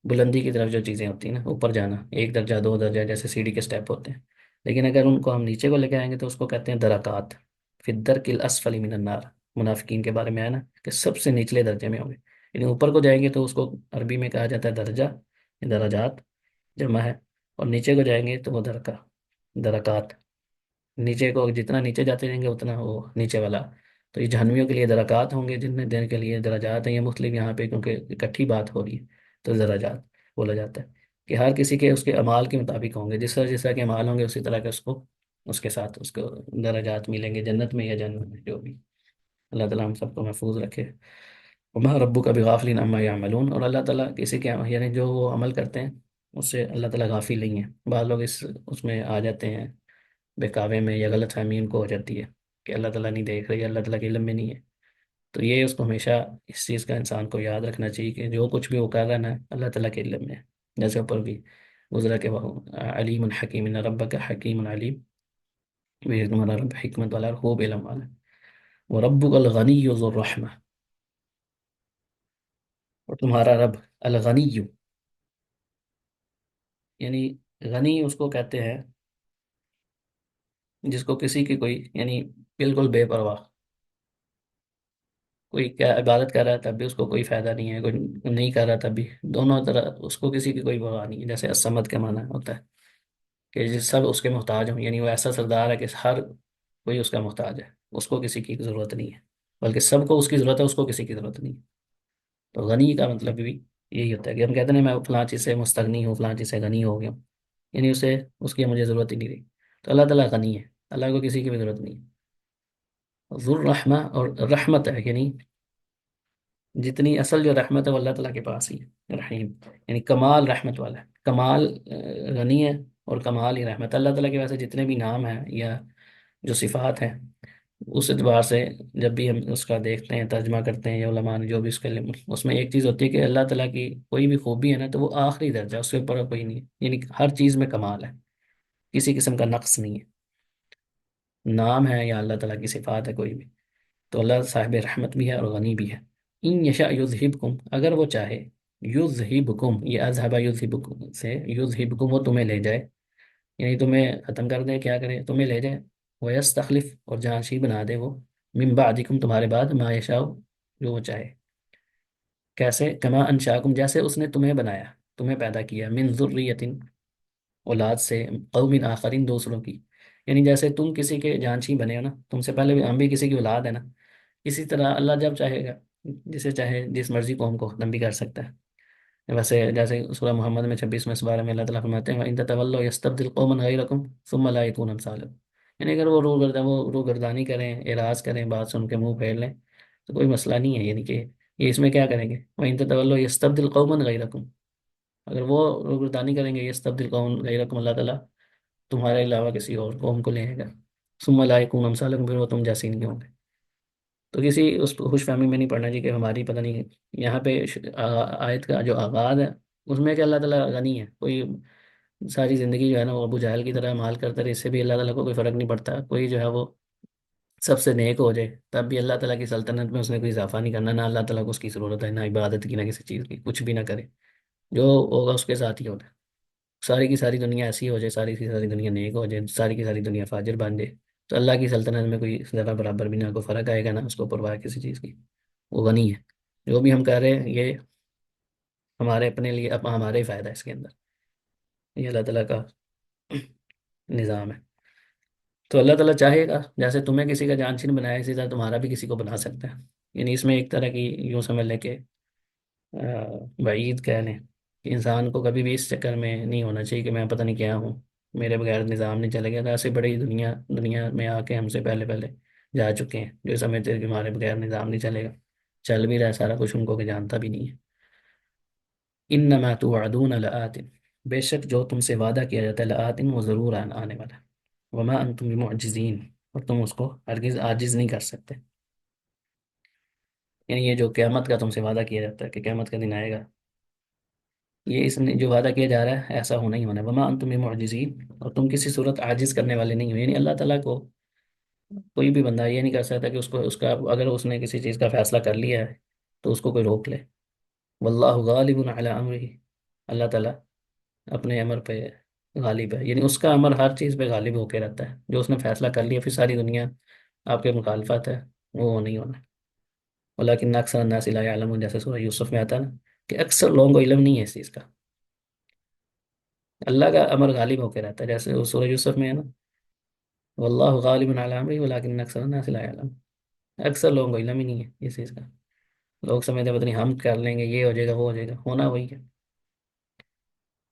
بلندی کی طرف جو چیزیں ہوتی ہیں نا، اوپر جانا، ایک درجہ دو درجہ جیسے سیڑھی کے سٹیپ ہوتے ہیں، لیکن اگر ان کو ہم نیچے کو لے کے آئیں گے تو اس کو کہتے ہیں درکات، فی الدرک الاسفل من النار، منافقین کے بارے میں ہے نا کہ سب سے نچلے درجے میں ہوں گے، یعنی اوپر کو جائیں گے تو اس کو عربی میں کہا جاتا ہے درجہ، درجات جمع ہے، اور نیچے کو جائیں گے تو وہ درکات، نیچے کو جتنا نیچے جاتے رہیں گے اتنا وہ نیچے والا۔ تو یہ جہنمیوں کے لیے درجات ہوں گے، جن دن کے لیے درجات ہیں، یہ مختلف یہاں پہ کیونکہ اکٹھی بات ہو رہی ہے تو درجات بولا جاتا ہے کہ ہر کسی کے اس کے اعمال کے مطابق ہوں گے، جس طرح کے اعمال ہوں گے اسی طرح کے اس کے ساتھ اس کو درجات ملیں گے، جنت میں یا جنت میں جو بھی۔ اللہ تعالیٰ ہم سب کو محفوظ رکھے۔ وما ربک بغافل عما یعملون، اور اللہ تعالیٰ کسی کے یعنی جو وہ عمل کرتے ہیں اس سے اللہ تعالیٰ غافل نہیں ہے۔ بعض لوگ اس میں آ جاتے ہیں، بہکاوے میں یا غلط فہمی ان کو ہو جاتی ہے کہ اللہ تعالیٰ نہیں دیکھ رہی، اللہ تعالیٰ کے علم میں نہیں ہے۔ تو یہ اس کو ہمیشہ اس چیز کا انسان کو یاد رکھنا چاہیے کہ جو کچھ بھی وہ کر رہا ہے نا اللہ تعالیٰ کے علم میں ہے، جیسے اوپر بھی گزرا کہ وہ علیم الحکیم، ان ربک حکیم علیم، بے تمہارا رب حکمت والا اور خوب علم والا ہے۔ وہ ربک الغنی ذو الرحمہ، اور تمہارا رب الغنی، یعنی غنی اس کو کہتے ہیں جس کو کسی کی کوئی یعنی بالکل بے پرواہ، کوئی کیا عبادت کر رہا ہے تب بھی اس کو کوئی فائدہ نہیں ہے، کوئی نہیں کر رہا تب بھی، دونوں طرح اس کو کسی کی کوئی پرواہ نہیں ہے، جیسے الصمد کا معنی ہوتا ہے کہ سب اس کے محتاج ہوں، یعنی وہ ایسا سردار ہے کہ ہر کوئی اس کا محتاج ہے، اس کو کسی کی ضرورت نہیں ہے، بلکہ سب کو اس کی ضرورت ہے، اس کو کسی کی ضرورت نہیں ہے۔ تو غنی کا مطلب بھی یہی ہوتا ہے کہ ہم کہتے ہیں میں فلاں چیز سے مستغنی ہوں، فلاں چیز سے غنی ہو گیا ہوں، یعنی اسے اس کی مجھے ضرورت ہی نہیں رہی۔ تو اللہ تعالیٰ غنی ہے، اللہ کو کسی کی بھی ضرورت نہیں ہے۔ ذو الرحمہ، اور رحمت ہے، یعنی جتنی اصل جو رحمت ہے وہ اللہ تعالیٰ کے پاس ہی ہے، رحیم، یعنی کمال رحمت والا ہے، کمال غنی ہے، اور کمال ہی رحمت۔ اللہ تعالیٰ کے ویسے جتنے بھی نام ہیں یا جو صفات ہیں اس اعتبار سے جب بھی ہم اس کا دیکھتے ہیں، ترجمہ کرتے ہیں یا علماء نے جو بھی اس میں ایک چیز ہوتی ہے کہ اللہ تعالیٰ کی کوئی بھی خوبی ہے نا تو وہ آخری درجہ، اس سے اوپر کوئی نہیں ہے، یعنی ہر چیز میں کمال ہے، کسی قسم کا نقص نہیں ہے، نام ہے یا اللہ تعالیٰ کی صفات ہے کوئی بھی۔ تو اللہ صاحب رحمت بھی ہے اور غنی بھی ہے۔ ان یشاء یذہبکم، اگر وہ چاہے، یذہبکم، یہ اذہب یذہبکم سے، یذہبکم وہ تمہیں لے جائے، یعنی تمہیں ختم کر دے، کیا کرے، تمہیں لے جائے، ویستخلف، اور جانشین بنا دے وہ، من بعدکم، تمہارے بعد، ما یشاء، جو وہ چاہے۔ کیسے؟ کما انشاکم، جیسے اس نے تمہیں بنایا، تمہیں پیدا کیا، من ذریۃ، اولاد سے، قوم آخرین، دوسروں کی، یعنی جیسے تم کسی کے جانشین بنے ہو نا، تم سے پہلے بھی ہم بھی کسی کی اولاد ہے نا، اسی طرح اللہ جب چاہے گا جسے چاہے جس مرضی قوم کو ختم بھی کر سکتا ہے۔ ویسے جیسے سورہ محمد میں 26 میں اس بارے میں اللہ تعالیٰ فرماتے ہیں وَإِن تَتَوَلَّوْا يَسْتَبْدِلْ قَوْمًا غَيْرَكُمْ ثُمَّ لَا يَكُونُوا أَمْثَالَكُمْ، یعنی اگر وہ روگردانی کریں، اعراض کریں، بات سن کے منہ پھیر لیں تو کوئی مسئلہ نہیں ہے، یعنی کہ یہ اس میں کیا کریں گے، وَإِن تَتَوَلَّوْا يَسْتَبْدِلْ قَوْمًا غَيْرَكُمْ، اگر وہ روگردانی کریں گے، يَسْتَبْدِلْ قَوْمًا غَيْرَكُمْ، اللہ تعالیٰ تمہارے علاوہ کسی اور قوم کو لے گا، ثُمَّ لَا يَكُونُوا أَمْثَالَكُمْ، پھر وہ تم جیسے نہیں ہوں گے۔ تو کسی اس خوش فہمی میں نہیں پڑھنا چاہیے کہ ہماری پتہ نہیں یہاں پہ آیت کا جو آغاز ہے اس میں کہ اللہ تعالیٰ غنی ہے، کوئی ساری زندگی جو ہے نا وہ ابو جہل کی طرح مال کرتا رہے، اس سے بھی اللہ تعالیٰ کو کوئی فرق نہیں پڑتا، کوئی جو ہے وہ سب سے نیک ہو جائے تب بھی اللہ تعالیٰ کی سلطنت میں اس نے کوئی اضافہ نہیں کرنا، نہ اللہ تعالیٰ کو اس کی ضرورت ہے، نہ عبادت کی، نہ کسی چیز کی، کچھ بھی نہ کرے۔ جو ہوگا اس کے ساتھ ہی ہونا ہے۔ ساری کی ساری دنیا ایسی ہو جائے، ساری کی ساری دنیا نیک ہو جائے، ساری کی ساری دنیا فاجر بن جائے، تو اللہ کی سلطنت میں کوئی ذرا برابر بھی نہ کوئی فرق آئے گا، نہ اس کو پرواہ ہے کسی چیز کی۔ وہ غنی ہے۔ جو بھی ہم کر رہے ہیں یہ ہمارے اپنے لیے، ہمارے ہی فائدہ ہے اس کے اندر۔ یہ اللہ تعالیٰ کا نظام ہے۔ تو اللہ تعالیٰ چاہے گا جیسے تمہیں کسی کا جانشین بنایا، اسی طرح تمہارا بھی کسی کو بنا سکتا ہے۔ یعنی اس میں ایک طرح کی یوں سمجھ لیں کہ بعید کہہ لیں کہ انسان کو کبھی بھی اس چکر میں نہیں ہونا چاہیے کہ میں پتہ نہیں کیا ہوں، میرے بغیر نظام نہیں چلے گا۔ ایسے بڑی دنیا میں آ کے ہم سے پہلے پہلے جا چکے ہیں جو سمجھتے ہیں کہ ہمارے بغیر نظام نہیں چلے گا، چل بھی رہا ہے سارا کچھ، ان کو کہ جانتا بھی نہیں ہے۔ انما توعدون لآت، بے شک جو تم سے وعدہ کیا جاتا ہے، لآت وہ ضرور آنے والا ہے۔ وما انتم بمعجزین، اور تم اس کو ہرگز عاجز نہیں کر سکتے۔ یعنی یہ جو قیامت کا تم سے وعدہ کیا جاتا ہے کہ قیامت کا دن آئے گا، یہ اس نے جو وعدہ کیا جا رہا ہے ایسا ہونا ہی ہونا ہے۔ وما انتم بمعجزین، اور تم کسی صورت عاجز کرنے والے نہیں ہو۔ یعنی اللہ تعالیٰ کو کوئی بھی بندہ یہ نہیں کر سکتا کہ اس کو اس کا اگر اس نے کسی چیز کا فیصلہ کر لیا ہے تو اس کو کوئی روک لے۔ واللہ غالب علی امرہ، اللہ تعالیٰ اپنے امر پہ غالب ہے، یعنی اس کا امر ہر چیز پہ غالب ہو کے رہتا ہے۔ جو اس نے فیصلہ کر لیا، پھر ساری دنیا آپ کے مخالفت ہے، وہ نہیں ہونا۔ ولیکن اکثر الناس لا یعلمون، جیسے سورہ یوسف میں آتا ہے نا کہ اکثر لوگوں کو علم نہیں ہے اس چیز کا۔ اللہ کا امر غالب ہو کے رہتا ہے، جیسے وہ سورہ یوسف میں ہے نا، واللہ غالب علی امرہ ولکن اکثر الناس لا یعلمون۔ اکثر لوگوں کو علم ہی نہیں ہے اس چیز کا۔ لوگ سمجھتے ہیں پتہ نہیں ہم کر لیں گے، یہ ہو جائے گا وہ ہو جائے گا، ہونا وہی ہے۔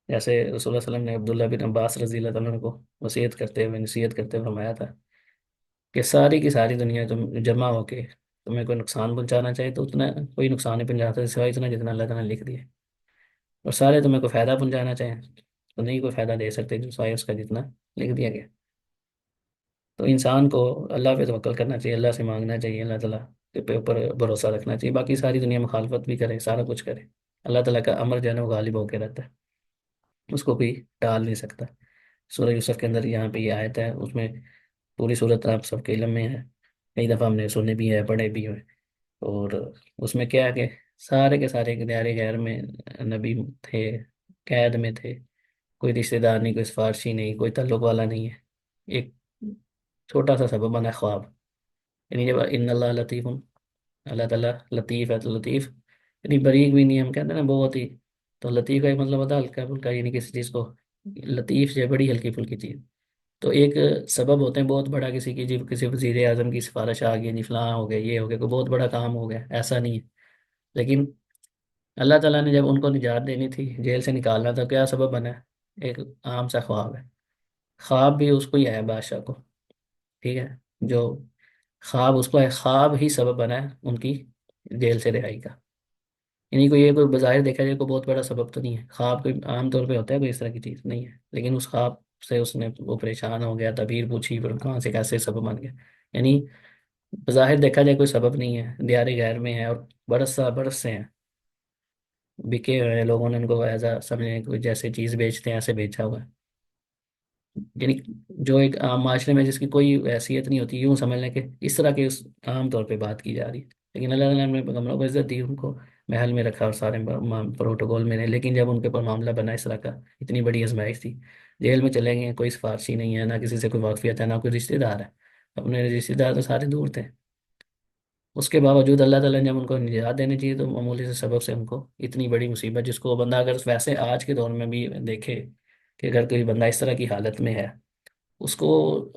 جیسے رسول اللہ صلی اللہ علیہ وسلم نے عبداللہ بن عباس رضی اللہ تعالیٰ عنہ کو نصیحت کرتے ہوئے فرمایا تھا کہ ساری کی ساری دنیا تم جمع ہو کے تمہیں کوئی نقصان پہنچانا چاہے تو اتنا کوئی نقصان نہیں پہنچاتا سوائے اتنا جتنا اللہ تعالیٰ نے لکھ دیا ہے، اور سارے تمہیں کوئی فائدہ پہنچانا چاہیں تو نہیں کوئی فائدہ دے سکتے جو سوائے اس کا جتنا لکھ دیا گیا۔ تو انسان کو اللہ پہ توکل کرنا چاہیے، اللہ سے مانگنا چاہیے، اللہ تعالیٰ کے اوپر بھروسہ رکھنا چاہیے۔ باقی ساری دنیا مخالفت بھی کرے، سارا کچھ کرے، اللہ تعالیٰ کا امر جو ہے نا وہ غالب ہو کے رہتا ہے، اس کو کوئی ٹال نہیں سکتا۔ سورہ یوسف کے اندر یہاں پہ یہ آیت ہے، اس میں پوری صورت آپ سب کے علم میں ہے، کئی دفعہ ہم نے سنے بھی ہے، پڑھے بھی ہیں۔ اور اس میں کیا ہے کہ سارے کے سارے دیار غیر میں نبی تھے، قید میں تھے، کوئی رشتہ دار نہیں، کوئی سفارشی نہیں، کوئی تعلق والا نہیں ہے۔ ایک چھوٹا سا سبب بنا خواب، یعنی جب ان اللہ لطیف، اللہ تعالیٰ لطیف ہے تو لطیف یعنی بریک بھی نہیں ہے، ہم کہتے ہیں نا بہت ہی، تو لطیف کا ایک مطلب ہوتا ہے ہلکا پھلکا، یعنی کسی چیز کو لطیف جو ہے بڑی ہلکی پھلکی چیز۔ تو ایک سبب ہوتے ہیں بہت بڑا، کسی کی جی کسی وزیر اعظم کی سفارش آ گئی، جی فلاں ہو گیا، یہ ہو گیا، کوئی بہت بڑا کام ہو گیا، ایسا نہیں ہے۔ لیکن اللہ تعالیٰ نے جب ان کو نجات دینی تھی، جیل سے نکالنا تھا، کیا سبب بنا ہے؟ ایک عام سا خواب ہے۔ خواب بھی اس کو ہی ہے، بادشاہ کو، ٹھیک ہے، جو خواب اس کو ہے، خواب ہی سبب بنا ہے ان کی جیل سے رہائی کا۔ یعنی کوئی یہ کوئی بظاہر دیکھا جائے کوئی بہت بڑا سبب تو نہیں ہے، خواب کوئی عام طور پہ ہوتا ہے، کوئی اس طرح کی چیز نہیں ہے، لیکن اس خواب سے اس نے وہ پریشان ہو گیا، تعبیر پوچھی، پھر کہاں سے کیسے سبب بن گیا۔ یعنی بظاہر دیکھا جائے کوئی سبب نہیں ہے، دیار غیر میں ہے، اور برس سے ہیں، بکے ہوئے ہیں، لوگوں نے ان کو ایسا سمجھیں کوئی جیسے چیز بیچتے ہیں ایسے بیچا ہوا ہے۔ یعنی جو ایک عام معاشرے میں جس کی کوئی حیثیت نہیں ہوتی، یوں سمجھ لیں کہ اس طرح کی عام طور پہ بات کی جا رہی ہے، لیکن اللہ تعالیٰ نے پیغمبروں کو عزت دی، ان کو محل میں رکھا اور سارے پروٹوکول میں رہے، لیکن جب ان کے اوپر معاملہ بنا اس طرح کا، اتنی بڑی آزمائش تھی، جیل میں چلے گئے، کوئی سفارشی نہیں ہے، نہ کسی سے کوئی واقفیت ہے، نہ کوئی رشتہ دار ہے، اپنے رشتہ دار تو سارے دور تھے، اس کے باوجود اللہ تعالیٰ نے جب ان کو نجات دینی چاہیے تو معمولی سے سبب سے ان کو اتنی بڑی مصیبت، جس کو بندہ اگر ویسے آج کے دور میں بھی دیکھے کہ اگر کوئی بندہ اس طرح کی حالت میں ہے، اس کو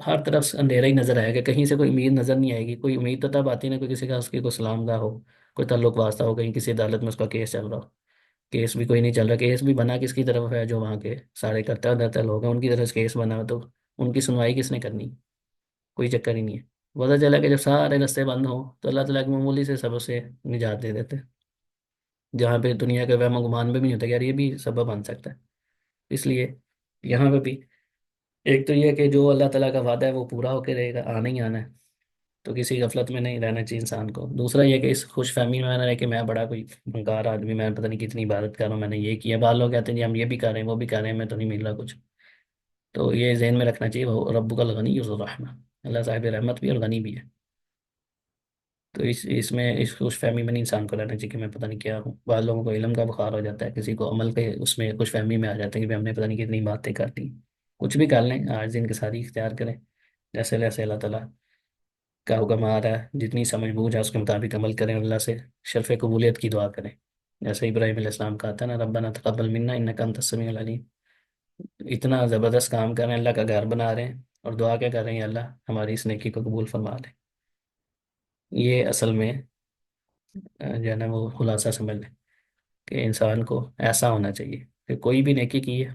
ہر طرف سے اندھیرا ہی نظر آئے گا، کہیں سے کوئی امید نظر نہیں آئے گی۔ کوئی امید تو تب آتی ہے نا کوئی کسی کا اس کی کوئی سلام دہ ہو، کوئی تعلق واسطہ ہو، کہیں کسی عدالت میں اس کا کیس چل رہا ہو، کیس بھی کوئی نہیں چل رہا، کیس بھی بنا کس کی طرف ہے؟ جو وہاں کے سارے کرتا دھرتا لوگ ہیں ان کی طرف سے کیس بنا ہوا، تو ان کی سنوائی کس نے کرنی؟ کوئی چکر ہی نہیں ہے۔ پتہ چلا کہ جب سارے رستے بند ہوں تو اللہ تعالیٰ کی معمولی سے سبب سے نجات دے دیتے ہیں، جہاں پہ دنیا کے وہم و گمان میں بھی نہیں ہوتا کہ یار یہ بھی سبب بن سکتا ہے۔ اس لیے یہاں پہ بھی ایک تو یہ کہ جو اللہ تعالیٰ کا وعدہ ہے وہ پورا ہو کے رہے گا، آنا ہی آنا ہے، تو کسی غفلت میں نہیں رہنا چاہیے انسان کو۔ دوسرا یہ کہ اس خوش فہمی میں نہ رہے کہ میں بڑا کوئی فنکار آدمی، میں پتہ نہیں کتنی عبادت کر رہا ہوں، میں نے یہ کیا، بعض لوگ کہتے ہیں جی ہم یہ بھی کر رہے ہیں وہ بھی کر رہے ہیں، میں تو نہیں مل رہا کچھ۔ تو یہ ذہن میں رکھنا چاہیے، وہ رب الغنی ذو الرحمہ، اللہ صاحب رحمت بھی اور غنی بھی ہے۔ تو اس میں اس خوش فہمی میں نہیں انسان کو رہنا چاہیے کہ میں پتہ نہیں کیا ہوں. بعض لوگوں کو علم کا بخار ہو جاتا ہے، کسی کو عمل کے اس میں خوش فہمی میں آ جاتا ہے کہ بھی ہم نے پتہ نہیں کتنی باتیں کر دی. کچھ بھی کر لیں، آج دن کے ساتھ اختیار کریں، جیسے جیسے اللہ تعالیٰ کا حکم آ رہا ہے، جتنی سمجھ بوجھ ہے اس کے مطابق عمل کریں، اور اللہ سے شرف قبولیت کی دعا کریں. جیسے ابراہیم علیہ السلام کہا تھا نا، ربنا تقبل منا انک انت السمیع العلیم. اتنا زبردست کام کر رہے ہیں، اللہ کا گھر بنا رہے ہیں، اور دعا کیا کر رہے ہیں، یا اللہ ہماری اس نیکی کو قبول فرما لے. یہ اصل میں جو ہے نا وہ خلاصہ سمجھ لیں کہ انسان کو ایسا ہونا چاہیے کہ کوئی بھی نیکی کی ہے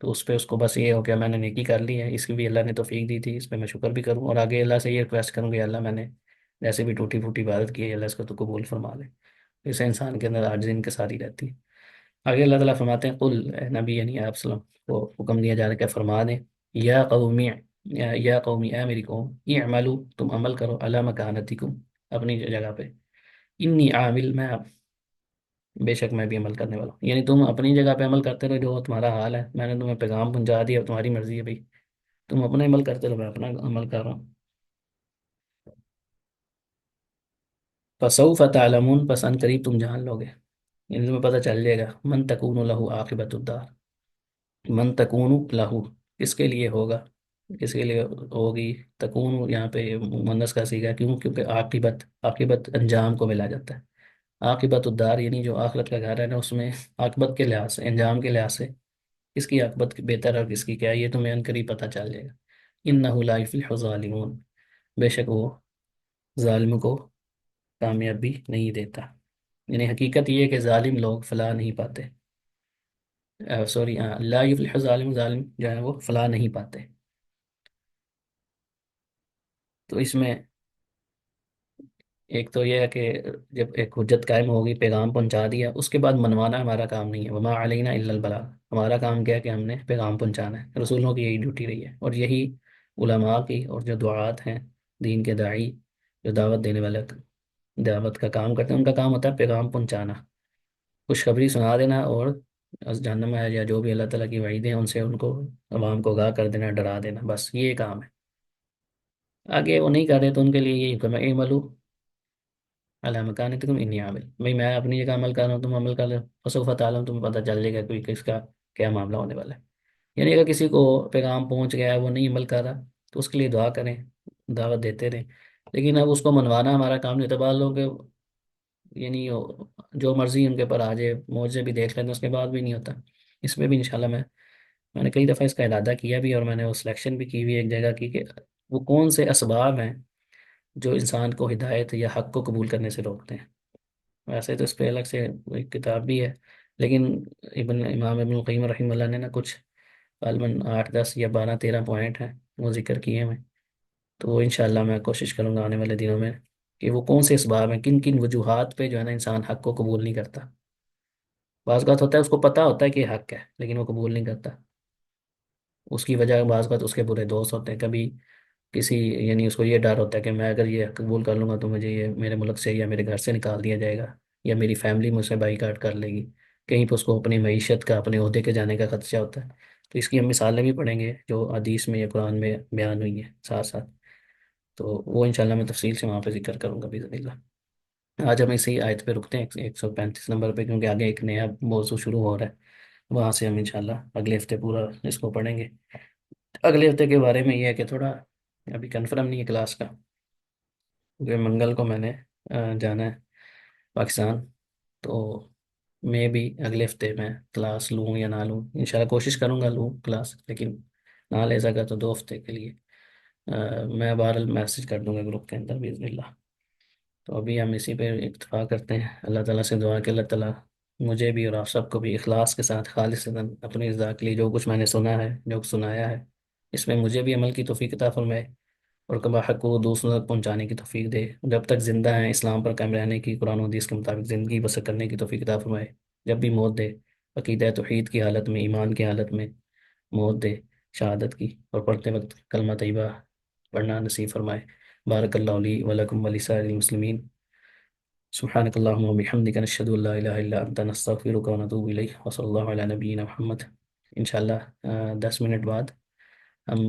تو اس پہ اس کو بس یہ ہو کہ میں نے نیکی کر لی ہے، اس کی بھی اللہ نے توفیق دی تھی، اس پہ میں شکر بھی کروں، اور آگے اللہ سے یہ ریکویسٹ کروں کہ اللہ میں نے جیسے بھی ٹوٹی پھوٹی عبادت کی ہے، اللہ اس کو تو قبول فرما لے. اسے انسان کے اندر عاجزی انکساری رہتی ہے. آگے اللہ تعالیٰ فرماتے ہیں، قل اے نبی یعنی آپ صلی اللہ علیہ وسلم کو حکم دیا جا رہا ہے کہ فرما دیں، یا قومی، یا قومی اے میری قوم، اعملوا تم عمل کرو، علی مکانتکم اپنی جگہ پہ، انی عامل میں بے شک میں بھی عمل کرنے والا ہوں. یعنی تم اپنی جگہ پہ عمل کرتے رہو، جو تمہارا حال ہے، میں نے تمہیں پیغام پہنچا دیا، اب تمہاری مرضی ہے بھائی، تم اپنا عمل کرتے رہو، میں اپنا عمل کر رہا ہوں. فسوف تعلمون، پس ان قریب تم جان لو گے، یعنی تمہیں پتہ چل جائے گا، من تکون لہو عاقبت الدار. من تکون لہو کس کے لیے ہوگا، کس کے لیے ہوگی. تکون یہاں پہ مؤنث کا صیغہ ہے، کیوں؟ کیونکہ عاقبت، عاقبت انجام کو ملا جاتا ہے. عاقبت الدار یعنی جو آخرت کا گھر ہے نا، اس میں عاقبت کے لحاظ سے، انجام کے لحاظ سے کس کی عاقبت بہتر ہے اور کس کی کیا ہے، یہ تمہیں ان قریب پتہ چل جائے گا. انہ لا یفلح الظالمون، بے شک وہ ظالم کو کامیابی نہیں دیتا. یعنی حقیقت یہ ہے کہ ظالم لوگ فلاح نہیں پاتے. سوری، لا یفلح الظالم، ظالم جو ہے وہ فلاح نہیں پاتے. تو اس میں ایک تو یہ ہے کہ جب ایک حجت قائم ہوگی، پیغام پہنچا دیا، اس کے بعد منوانا ہمارا کام نہیں ہے. وما علینا الا البلاغ، ہمارا کام کیا ہے کہ ہم نے پیغام پہنچانا ہے. رسولوں کی یہی ڈیوٹی رہی ہے، اور یہی علماء کی اور جو دعات ہیں، دین کے داعی، جو دعوت دینے والے دعوت کا کام کرتے ہیں، ان کا کام ہوتا ہے پیغام پہنچانا، خوشخبری سنا دینا، اور از جہنم ہے یا جو بھی اللہ تعالیٰ کی وعیدیں ہیں ان سے ان کو، عوام کو آگاہ کر دینا، ڈرا دینا، بس یہ کام ہے. آگے وہ نہیں کر رہے تو ان کے لیے یہی حکم ہے، اعملوا علی مکانتکم انی عامل. بھائی میں اپنی جگہ عمل کر رہا ہوں، تم عمل کر رہے ہو، فسوف تعلم، تمہیں پتہ چل جائے گا کوئی کس کا کیا معاملہ ہونے والا ہے. یعنی اگر کسی کو پیغام پہنچ گیا ہے، وہ نہیں عمل کر رہا، تو اس کے لیے دعا کریں، دعوت دیتے رہیں. لیکن اب اس کو منوانا ہمارا کام نہیں ہوتا. بعض لوگ یعنی جو مرضی ان کے پر آ جائے، موجے بھی دیکھ لیتے ہیں، اس کے بعد بھی نہیں ہوتا. اس میں بھی انشاءاللہ میں نے کئی دفعہ اس کا ارادہ کیا بھی، اور میں نے وہ سلیکشن بھی کی ہوئی ایک جگہ کی کہ وہ کون سے اسباب ہیں جو انسان کو ہدایت یا حق کو قبول کرنے سے روکتے ہیں. ویسے تو اس پہ الگ سے ایک کتاب بھی ہے، لیکن امام ابن القیم رحمہ اللہ نے نا کچھ غالباً 8 10 یا 12 13 پوائنٹ ہیں وہ ذکر کیے ہیں. تو وہ انشاءاللہ میں کوشش کروں گا آنے والے دنوں میں کہ وہ کون سے اسباب ہیں، کن کن وجوہات پہ جو ہے نا انسان حق کو قبول نہیں کرتا. بعض بات ہوتا ہے اس کو پتہ ہوتا ہے کہ یہ حق ہے لیکن وہ قبول نہیں کرتا. اس کی وجہ بعض بات اس کے برے دوست ہوتے ہیں، کبھی کسی، یعنی اس کو یہ ڈر ہوتا ہے کہ میں اگر یہ قبول کر لوں گا تو مجھے یہ میرے ملک سے یا میرے گھر سے نکال دیا جائے گا، یا میری فیملی مجھ سے بائی کاٹ کر لے گی. کہیں پہ اس کو اپنی معیشت کا، اپنے عہدے کے جانے کا خدشہ ہوتا ہے. تو اس کی ہم مثالیں بھی پڑھیں گے جو حدیث میں یا قرآن میں بیان ہوئی ہیں ساتھ ساتھ. تو وہ انشاءاللہ میں تفصیل سے وہاں پہ ذکر کروں گا باذن اللہ. آج ہم اسی آیت پہ رکتے ہیں 135 نمبر پہ، کیونکہ آگے ایک نیا موضوع شروع ہو رہا ہے. وہاں سے ہم انشاءاللہ اگلے ہفتے پورا اس کو پڑھیں گے. اگلے ہفتے کے بارے میں یہ ہے کہ تھوڑا ابھی کنفرم نہیں ہے کلاس کا، کیونکہ منگل کو میں نے جانا ہے پاکستان. تو میں بھی اگلے ہفتے میں کلاس لوں یا نہ لوں، انشاءاللہ کوشش کروں گا لوں کلاس، لیکن نہ لے سکا تو 2 ہفتے کے لیے میں بہرحال میسج کر دوں گا گروپ کے اندر باذن اللہ. تو ابھی ہم اسی پہ اتفاق کرتے ہیں. اللہ تعالیٰ سے دعا کہ اللہ تعالیٰ مجھے بھی اور آپ سب کو بھی اخلاص کے ساتھ خالصتاً اپنی رضا کے لیے جو کچھ میں نے سنا ہے، جو کچھ سنایا ہے، اس میں مجھے بھی عمل کی توفیق عطا فرمائے، اور کما حق کو دوسروں تک پہنچانے کی توفیق دے. جب تک زندہ ہیں اسلام پر قائم رہنے کی، قرآن و حدیث کے مطابق زندگی بسر کرنے کی توفیق عطا فرمائے. جب بھی موت دے، عقیدہ توحید کی حالت میں، ایمان کی حالت میں موت دے، شہادت کی، اور پڑھتے وقت کلمہ طیبہ پڑھنا نصیب فرمائے. بارک اللہ لی ولکم ولسائر المسلمین. سبحانك اللهم وبحمدك نشهد ان لا اله الا انت نستغفرك ونتوب اليك وصلى الله على نبينا محمد. انشاءاللہ 10 منٹ بعد ہم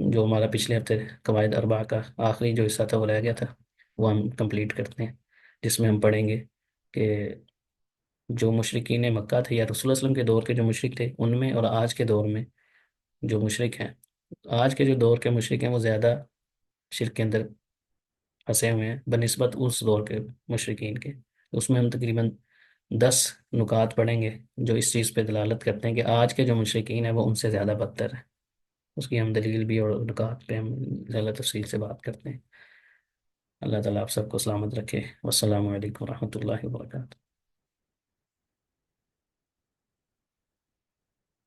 جو ہمارا پچھلے ہفتے قواعد اربع کا آخری جو حصہ تھا وہ رہ گیا تھا، وہ ہم کمپلیٹ کرتے ہیں، جس میں ہم پڑھیں گے کہ جو مشرکین مکہ تھے یا رسول اللہ علیہ وسلم کے دور کے جو مشرک تھے ان میں، اور آج کے دور میں جو مشرک ہیں، آج کے جو دور کے مشرک ہیں وہ زیادہ شرک کے اندر پھنسے ہوئے ہیں بنسبت اس دور کے مشرکین کے۔ اس میں ہم تقریباً 10 نکات پڑھیں گے جو اس چیز پہ دلالت کرتے ہیں کہ آج کے جو مشرکین ہیں وہ ان سے زیادہ بدتر ہیں۔ اس کی ہم دلیل بھی اور نکات پہ ہم زیادہ تفصیل سے بات کرتے ہیں۔ اللہ تعالیٰ آپ سب کو سلامت رکھے۔ والسلام علیکم ورحمۃ اللہ وبرکاتہ۔